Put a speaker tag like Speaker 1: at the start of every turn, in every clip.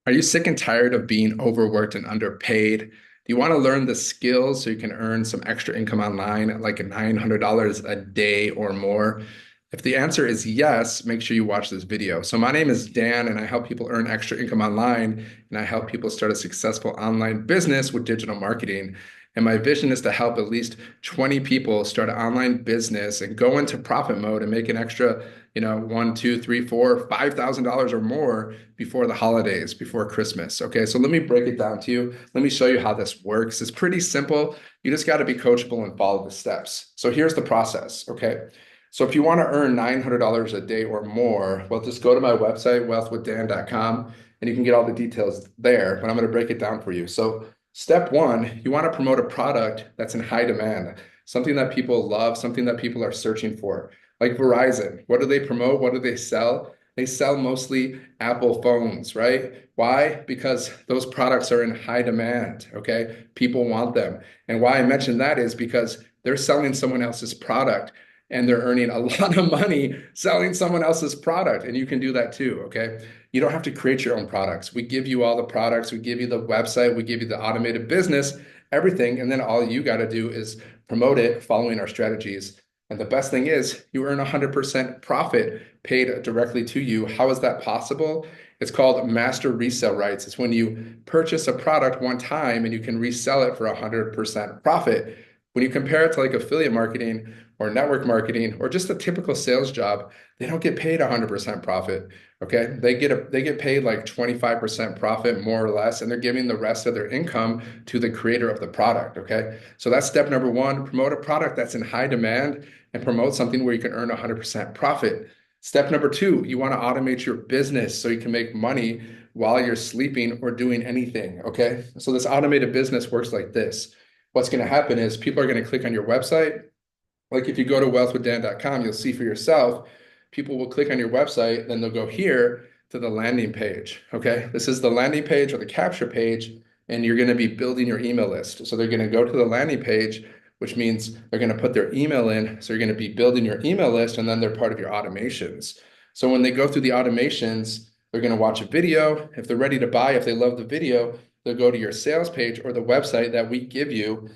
Speaker 1: Are you sick and tired of being overworked and underpaid? Do you want to learn the skills so you can earn some extra income online at like $900 a day or more? If the answer is yes, make sure you watch this video. So my name is Dan and I help people earn extra income online and I help people start a successful online business with digital marketing. And my vision is to help at least 20 people start an online business and go into profit mode and make an extra, one, two, three, four, $5,000 or more before the holidays, before Christmas. Okay, so let me break it down to you. Let me show you how this works. It's pretty simple. You just got to be coachable and follow the steps. So here's the process. Okay. So if you want to earn $900 a day or more, well, just go to my website, wealthwithdan.com, and you can get all the details there, but I'm going to break it down for you. So step one, you want to promote a product that's in high demand, something that people love, something that people are searching for. Like Verizon, what do they promote? What do they sell? They sell mostly Apple phones, right? Why? Because those products are in high demand, okay? People want them. And why I mention that is because they're selling someone else's product and they're earning a lot of money selling someone else's product. And you can do that too, okay? You don't have to create your own products. We give you all the products, we give you the website, we give you the automated business, everything. And then all you got to do is promote it following our strategies. And the best thing is you earn 100% profit paid directly to you. How is that possible? It's called master resale rights. It's when you purchase a product one time and you can resell it for 100% profit. When you compare it to like affiliate marketing or network marketing or just a typical sales job, they don't get paid 100% profit. Okay. They get paid like 25% profit more or less, and they're giving the rest of their income to the creator of the product. Okay. So that's step number one, promote a product that's in high demand and promote something where you can earn 100% profit. Step number two, you want to automate your business so you can make money while you're sleeping or doing anything. Okay. So this automated business works like this. What's going to happen is people are going to click on your website. Like if you go to wealthwithdan.com, you'll see for yourself, people will click on your website, then they'll go here to the landing page. Okay. This is the landing page or the capture page, and you're going to be building your email list. So they're going to go to the landing page, which means they're going to put their email in. So you're going to be building your email list, and then they're part of your automations. So when they go through the automations, they're going to watch a video. If they're ready to buy, if they love the video, they'll go to your sales page or the website that we give you.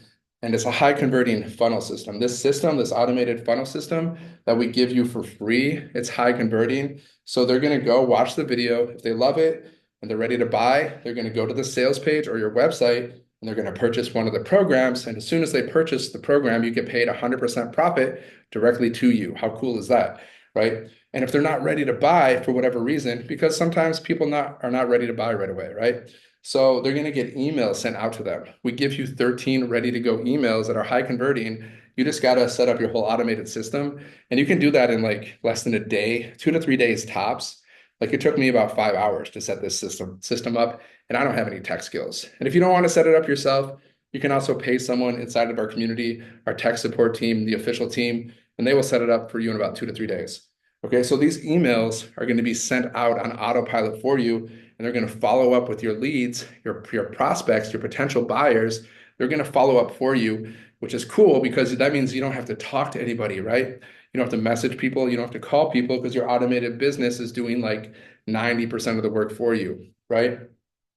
Speaker 1: And it's a high converting funnel system. This system, this automated funnel system that we give you for free, it's high converting. So they're going to go watch the video. If they love it and they're ready to buy, they're going to go to the sales page or your website and they're going to purchase one of the programs. And as soon as they purchase the program, you get paid 100% profit directly to you. How cool is that? Right? And if they're not ready to buy for whatever reason, because sometimes people are not ready to buy right away, right? So they're going to get emails sent out to them. We give you 13 ready to go emails that are high converting. You just got to set up your whole automated system. And you can do that in like less than a day, 2 to 3 days tops. Like it took me about 5 hours to set this system up, and I don't have any tech skills. And if you don't want to set it up yourself, you can also pay someone inside of our community, our tech support team, the official team, and they will set it up for you in about 2 to 3 days. Okay, so these emails are going to be sent out on autopilot for you, and they're going to follow up with your leads, your prospects, your potential buyers. They're going to follow up for you, which is cool because that means you don't have to talk to anybody, right? You don't have to message people, you don't have to call people because your automated business is doing like 90% of the work for you, right?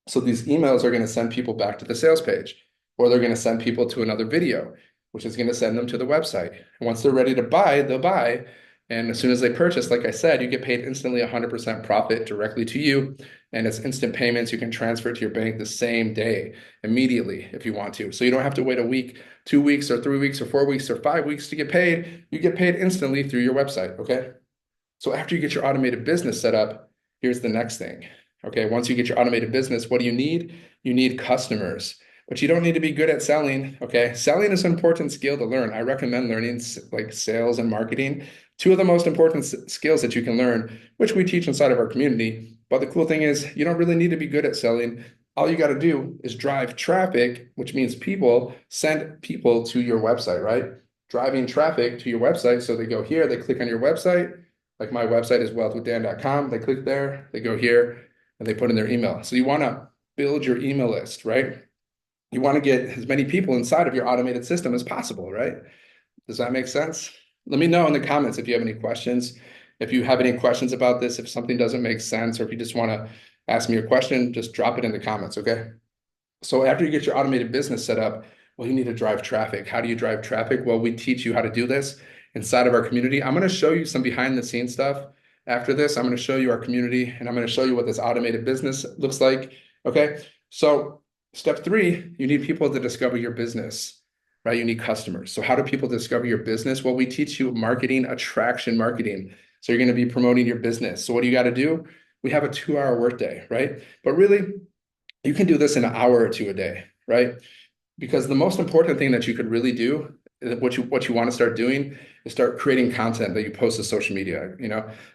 Speaker 1: So these emails are going to send people back to the sales page, or they're going to send people to another video, which is going to send them to the website. And once they're ready to buy, they'll buy. And as soon as they purchase, like I said, you get paid instantly 100% profit directly to you. And it's instant payments. You can transfer it to your bank the same day, immediately, if you want to. So you don't have to wait a week, 2 weeks, or 3 weeks, or 4 weeks, or 5 weeks to get paid. You get paid instantly through your website, okay? So after you get your automated business set up, here's the next thing. Okay, once you get your automated business, what do you need? You need customers, but you don't need to be good at selling. Okay, selling is an important skill to learn. I recommend learning like sales and marketing, two of the most important skills that you can learn, which we teach inside of our community. But the cool thing is, you don't really need to be good at selling. All you got to do is drive traffic, which means send people to your website, right? Driving traffic to your website. So they go here, they click on your website. Like my website is wealthwithdan.com. They click there, they go here, and they put in their email. So you want to build your email list, right? You want to get as many people inside of your automated system as possible, right? Does that make sense? Let me know in the comments if you have any questions. If you have any questions about this, if something doesn't make sense, or if you just want to ask me a question, just drop it in the comments, okay? So after you get your automated business set up, well, you need to drive traffic. How do you drive traffic? Well, we teach you how to do this inside of our community. I'm going to show you some behind the scenes stuff. After this, I'm going to show you our community and I'm going to show you what this automated business looks like. Okay. So step 3, you need people to discover your business, right? You need customers. So how do people discover your business? Well, we teach you marketing, attraction marketing. So you're going to be promoting your business. So what do you got to do? We have a 2-hour workday, right? But really, you can do this in an hour or 2 a day, right? Because the most important thing that you could really do, what you want to start doing, is start creating content that you post to social media.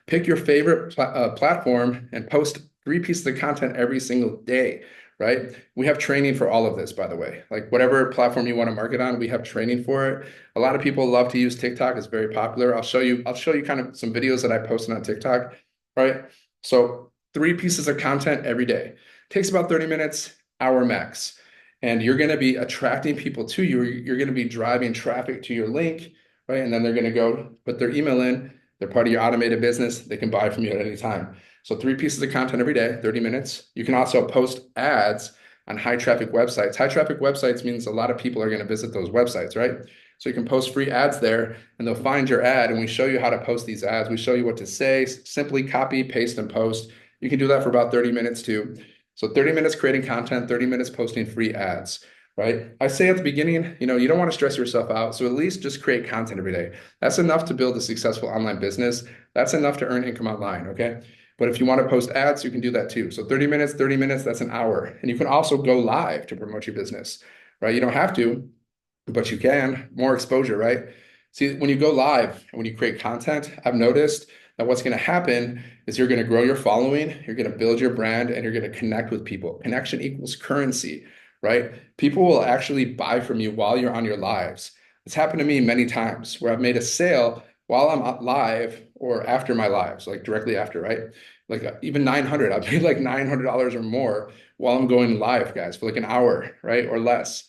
Speaker 1: Pick your favorite platform and post 3 pieces of content every single day, right? We have training for all of this, by the way. Like whatever platform you want to market on, we have training for it. A lot of people love to use TikTok. It's very popular. I'll show you kind of some videos that I posted on TikTok, right? So 3 pieces of content every day. Takes about 30 minutes, hour max. And you're going to be attracting people to you. You're going to be driving traffic to your link, right? And then they're going to go put their email in. They're part of your automated business. They can buy from you at any time. So 3 pieces of content every day, 30 minutes. You can also post ads on high traffic websites. High traffic websites means a lot of people are going to visit those websites, right? So you can post free ads there and they'll find your ad. And we show you how to post these ads. We show you what to say, simply copy, paste, and post. You can do that for about 30 minutes too. So 30 minutes creating content, 30 minutes posting free ads, right? I say at the beginning, you don't want to stress yourself out. So at least just create content every day. That's enough to build a successful online business. That's enough to earn income online, okay? But if you want to post ads, you can do that too. So 30 minutes, that's an hour. And you can also go live to promote your business, right? You don't have to, but you can. More exposure, right? See, when you go live and when you create content, I've noticed that what's going to happen is you're going to grow your following, you're going to build your brand, and you're going to connect with people. Connection equals currency, right? People will actually buy from you while you're on your lives. It's happened to me many times where I've made a sale while I'm live or after my lives, like directly after, right? Like even 900, I've made like $900 or more while I'm going live, guys, for like an hour, right? Or less.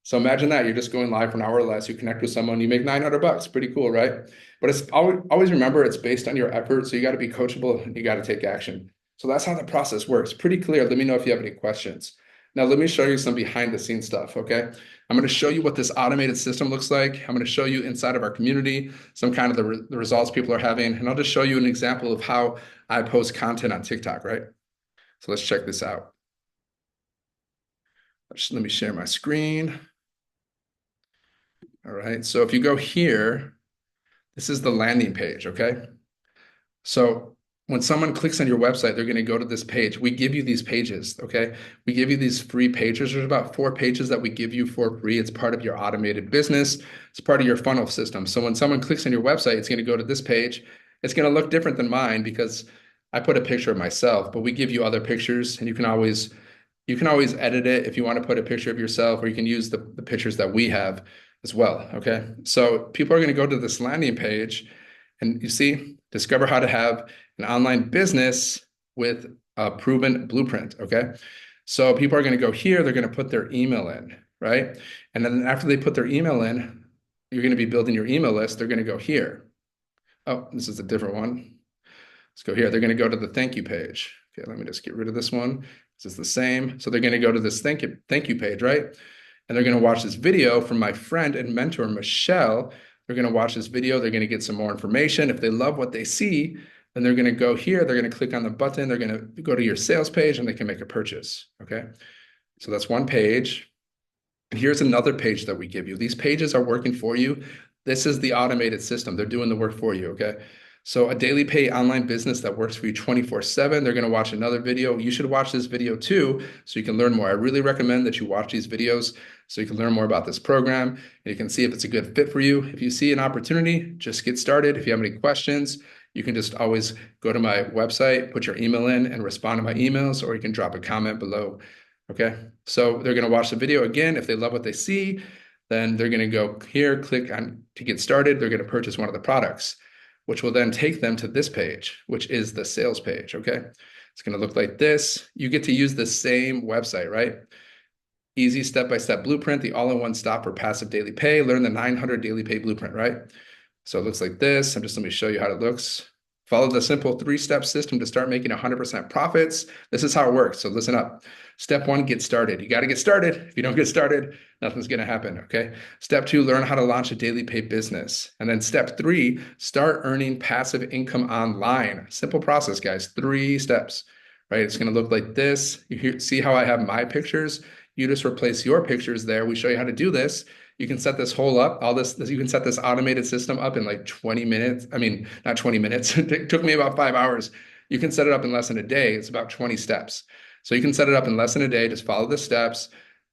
Speaker 1: So imagine that you're just going live for an hour or less, you connect with someone, you make $900. Pretty cool, right? But it's always remember it's based on your effort. So you got to be coachable and you got to take action. So that's how the process works. Pretty clear. Let me know if you have any questions. Now, let me show you some behind the scenes stuff, okay? I'm going to show you what this automated system looks like. I'm going to show you inside of our community, some kind of the results people are having. And I'll just show you an example of how I post content on TikTok, right? So let's check this out. Let me share my screen. All right, so if you go here, this is the landing page, okay? So when someone clicks on your website, they're going to go to this page. We give you these pages, okay? We give you these free pages. There's about 4 pages that we give you for free. It's part of your automated business. It's part of your funnel system. So when someone clicks on your website, it's going to go to this page. It's going to look different than mine because I put a picture of myself, but we give you other pictures and you can always edit it if you want to put a picture of yourself, or you can use the pictures that we have as well, okay? So people are going to go to this landing page and you see, discover how to have an online business with a proven blueprint, okay? So people are going to go here, they're going to put their email in, right? And then after they put their email in, you're going to be building your email list. They're going to go here. Oh, this is a different one. Let's go here. They're going to go to the thank you page. Okay, let me just get rid of this one. This is the same. So they're going to go to this thank you page, right? And they're going to watch this video from my friend and mentor, Michelle. They're going to watch this video. They're going to get some more information. If they love what they see, then they're going to go here. They're going to click on the button. They're going to go to your sales page and they can make a purchase, okay? So that's one page. And here's another page that we give you. These pages are working for you. This is the automated system. They're doing the work for you, okay? So a daily pay online business that works for you 24/7. They're going to watch another video. You should watch this video too, so you can learn more. I really recommend that you watch these videos so you can learn more about this program and you can see if it's a good fit for you. If you see an opportunity, just get started. If you have any questions, you can just always go to my website, put your email in and respond to my emails, or you can drop a comment below. Okay. So they're going to watch the video again. If they love what they see, then they're going to go here, click on to get started. They're going to purchase one of the products, which will then take them to this page, which is the sales page, okay? It's gonna look like this. You get to use the same website, right? Easy step-by-step blueprint, the all-in-one stop for passive daily pay. Learn the 900 daily pay blueprint, right? So it looks like this. Let me show you how it looks Follow the simple 3-step system to start making 100% profits. This is how it works. So listen up. Step 1, get started. You got to get started. If you don't get started, nothing's going to happen. Okay. Step 2, learn how to launch a daily paid business. And then step 3, start earning passive income online. Simple process, guys. 3 steps, right? It's going to look like this. See how I have my pictures? You just replace your pictures there. We show you how to do this. You can set this whole up, you can set this automated system up in like 20 minutes. I mean, not 20 minutes. It took me about 5 hours. You can set it up in less than a day. It's about 20 steps. So you can set it up in less than a day. Just follow the steps.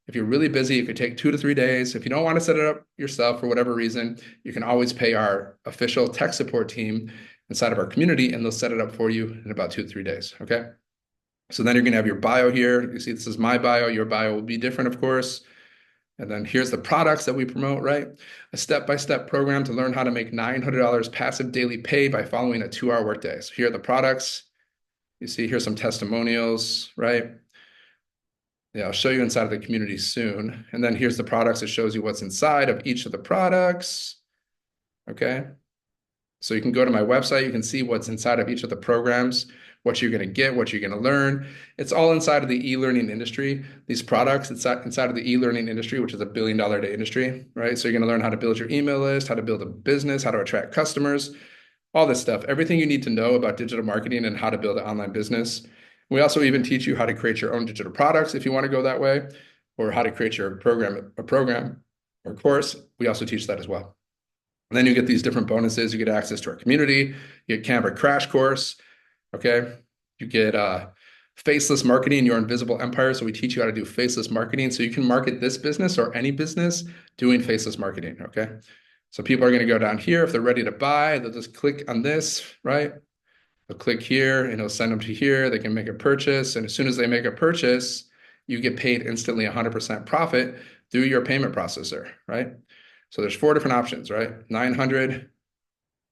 Speaker 1: If you're really busy, it could take 2 to 3 days. If you don't want to set it up yourself for whatever reason, you can always pay our official tech support team inside of our community, and they'll set it up for you in about 2 to 3 days. Okay. So then you're going to have your bio here. You see, this is my bio. Your bio will be different, of course. And then here's the products that we promote, right? A step-by-step program to learn how to make $900 passive daily pay by following a 2-hour workday. So here are the products. You see, here's some testimonials, right? Yeah, I'll show you inside of the community soon. And then here's the products. It shows you what's inside of each of the products. Okay. So you can go to my website. You can see what's inside of each of the programs, what you're going to get, what you're going to learn. It's all inside of the e-learning industry. These products, it's inside of the e-learning industry, which is $1 billion a day industry, right? So you're going to learn how to build your email list, how to build a business, how to attract customers, all this stuff, everything you need to know about digital marketing and how to build an online business. We also even teach you how to create your own digital products if you want to go that way, or how to create your program or course. We also teach that as well. And then you get these different bonuses. You get access to our community. You get Canva crash course. Okay. You get faceless marketing, your invisible empire. So we teach you how to do faceless marketing. So you can market this business or any business doing faceless marketing. Okay. So people are going to go down here. If they're ready to buy, they'll just click on this, right? They'll click here and it'll send them to here. They can make a purchase. And as soon as they make a purchase, you get paid instantly 100% profit through your payment processor, right? So there's 4 different options, right? 900,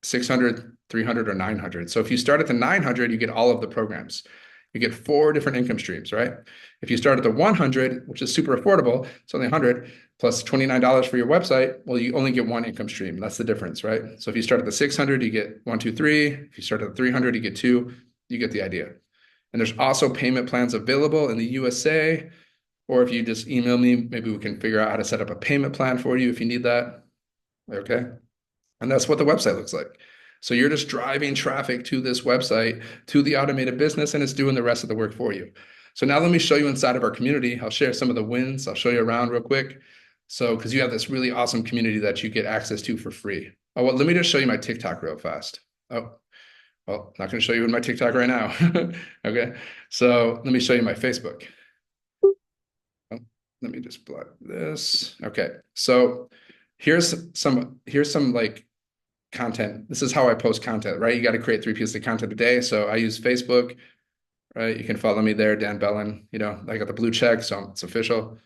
Speaker 1: 600, 300, or 900. So if you start at the 900, you get all of the programs. You get 4 different income streams, right? If you start at the 100, which is super affordable, it's only 100 plus $29 for your website. Well, you only get 1 income stream. That's the difference, right? So if you start at the 600, you get 1, 2, 3. If you start at the 300, you get 2. You get the idea. And there's also payment plans available in the USA. Or if you just email me, maybe we can figure out how to set up a payment plan for you if you need that. Okay. And that's what the website looks like. So you're just driving traffic to this website, to the automated business, and it's doing the rest of the work for you. So now let me show you inside of our community. I'll share some of the wins. I'll show you around real quick. So, because you have this really awesome community that you get access to for free. Oh, well, let me just show you my TikTok real fast. Oh, well, not going to show you in my TikTok right now. Okay. So let me show you my Facebook. Let me just block this. Okay. So here's some like content. This is how I post content, right? You got to create 3 pieces of content a day. So I use Facebook, right? You can follow me there, Dan Bellen. You know, I got the blue check, so it's official.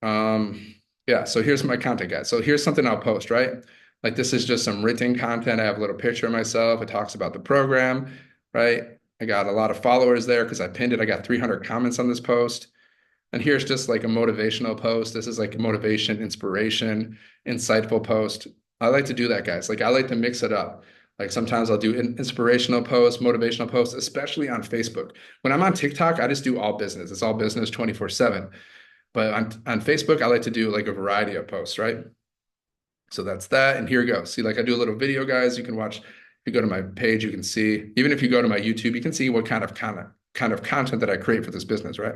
Speaker 1: Yeah, so here's my content, guys. So here's something I'll post, right? Like this is just some written content. I have a little picture of myself. It talks about the program, right? I got a lot of followers there because I pinned it. I got 300 comments on this post. And here's just like a motivational post. This is like a motivation, inspiration, insightful post. I like to do that, guys. Like I like to mix it up. Like sometimes I'll do an inspirational post, motivational posts, especially on Facebook. When I'm on TikTok, I just do all business. It's all business 24/7. But on Facebook, I like to do like a variety of posts, right? So that's that. And here we go. See, like I do a little video, guys. You can watch. If you go to my page, you can see. Even if you go to my YouTube, you can see what kind of content that I create for this business, right?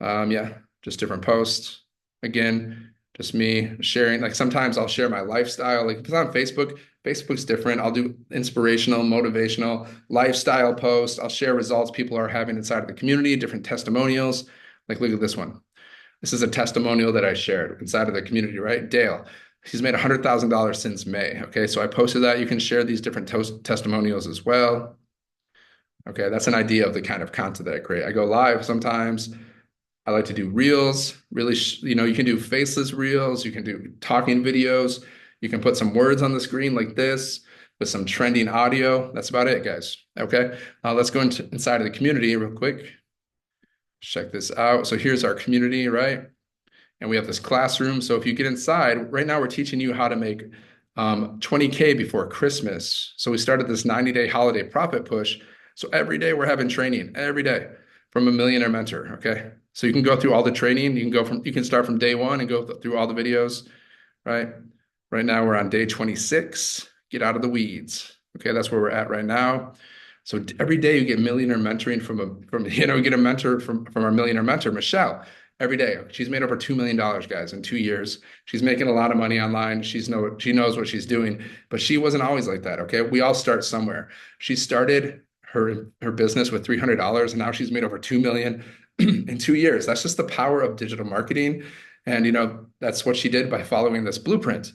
Speaker 1: Yeah, just different posts. Again, just me sharing. Like sometimes I'll share my lifestyle. Like if it's on Facebook, Facebook's different. I'll do inspirational, motivational, lifestyle posts. I'll share results people are having inside of the community, different testimonials. Like look at this one. This is a testimonial that I shared inside of the community, right? Dale, he's made $100,000 since May. Okay, so I posted that. You can share these different testimonials as well. Okay, that's an idea of the kind of content that I create. I go live sometimes. I like to do reels, really, you can do faceless reels. You can do talking videos. You can put some words on the screen like this with some trending audio. That's about it, guys. Okay, let's go inside of the community real quick. Check this out. So here's our community, right? And we have this classroom. So if you get inside, right now we're teaching you how to make 20K before Christmas. So we started this 90-day holiday profit push. So every day we're having training every day from a millionaire mentor. Okay. So you can go through all the training. You can start from day one and go through all the videos, right? Right now we're on day 26. Get out of the weeds. Okay. That's where we're at right now. So every day you get millionaire mentoring you get a mentor from our millionaire mentor, Michelle, every day. She's made over $2 million, guys, in 2 years. She's making a lot of money online. She knows what she's doing, but she wasn't always like that. Okay. We all start somewhere. She started her business with $300 and now she's made over 2 million in 2 years. That's just the power of digital marketing. And, that's what she did by following this blueprint.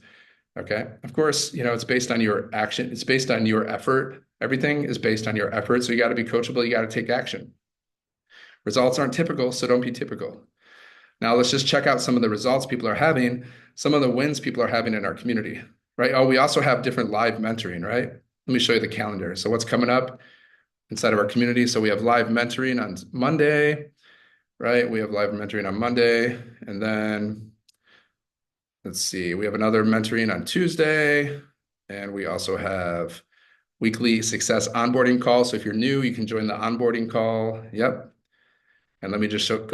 Speaker 1: Okay. Of course, it's based on your action. It's based on your effort. Everything is based on your effort. So you got to be coachable. You got to take action. Results aren't typical, so don't be typical. Now let's just check out some of the results people are having, some of the wins people are having in our community, right? Oh, we also have different live mentoring, right? Let me show you the calendar. So what's coming up inside of our community? So we have live mentoring on Monday, right? We have live mentoring on Monday. And then let's see, we have another mentoring on Tuesday. And we also have weekly success onboarding call. So if you're new, you can join the onboarding call. Yep. And let me just let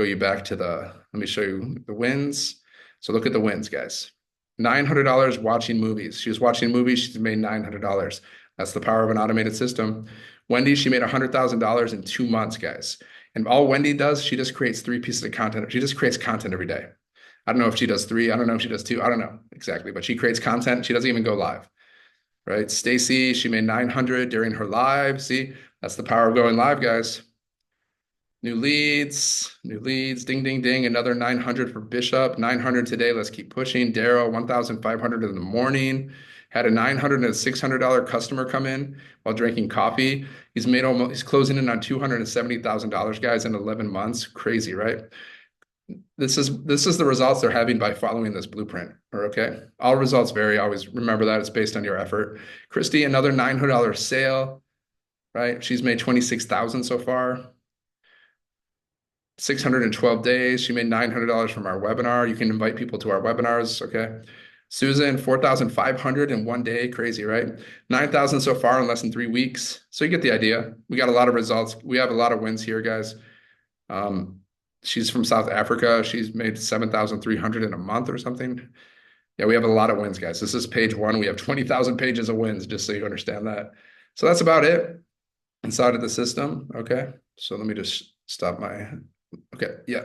Speaker 1: me show you the wins. So look at the wins, guys. $900 watching movies. She was watching movies. She's made $900. That's the power of an automated system. Wendy, she made $100,000 in 2 months, guys. And all Wendy does, she just creates 3 pieces of content. She just creates content every day. I don't know if she does 3. I don't know if she does 2. I don't know exactly, but she creates content. She doesn't even go live, right? Stacy, she made 900 during her live. See, that's the power of going live, guys. New leads, ding, ding, ding. Another 900 for Bishop, 900 today. Let's keep pushing. Daryl, 1,500 in the morning. Had a $900 and a $600 customer come in while drinking coffee. He's closing in on $270,000, guys, in 11 months. Crazy, right? This is the results they're having by following this blueprint. Okay. All results vary. Always remember that it's based on your effort. Christy, another $900 sale, right? She's made 26,000 so far. 612 days. She made $900 from our webinar. You can invite people to our webinars. Okay. Susan, 4,500 in 1 day. Crazy, right? 9,000 so far in less than 3 weeks. So you get the idea. We got a lot of results. We have a lot of wins here, guys. She's from South Africa. She's made 7,300 in a month or something. Yeah, we have a lot of wins, guys. This is page 1. We have 20,000 pages of wins, just so you understand that. So that's about it inside of the system. Okay. So let me just stop okay. Yeah.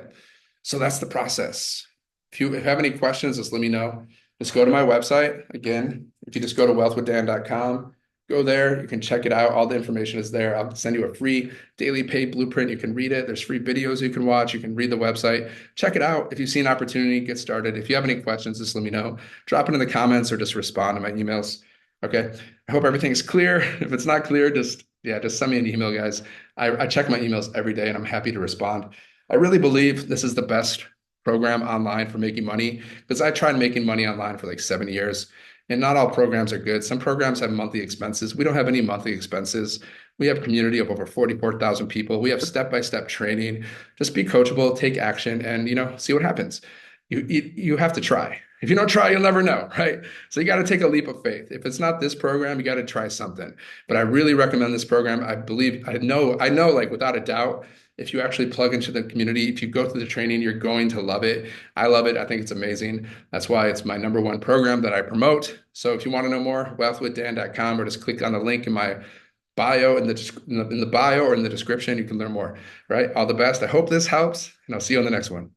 Speaker 1: So that's the process. If you have any questions, just let me know. Just go to my website. Again, if you just go to wealthwithdan.com, go there. You can check it out. All the information is there. I'll send you a free daily paid blueprint. You can read it. There's free videos you can watch. You can read the website. Check it out. If you see an opportunity, get started. If you have any questions, just let me know. Drop it in the comments or just respond to my emails. Okay. I hope everything's clear. If it's not clear, just send me an email, guys. I check my emails every day and I'm happy to respond. I really believe this is the best program online for making money because I tried making money online for like 7 years and not all programs are good. Some programs have monthly expenses. We don't have any monthly expenses. We have a community of over 44,000 people. We have step-by-step training. Just be coachable, take action, and see what happens. You have to try. If you don't try, you'll never know, right? So you got to take a leap of faith. If it's not this program, you got to try something. But I really recommend this program. I know like without a doubt, if you actually plug into the community, if you go through the training, you're going to love it. I love it. I think it's amazing. That's why it's my #1 program that I promote. So if you want to know more, wealthwithdan.com, or just click on the link in my bio, in the bio or in the description. You can learn more, right? All the best. I hope this helps, and I'll see you on the next one.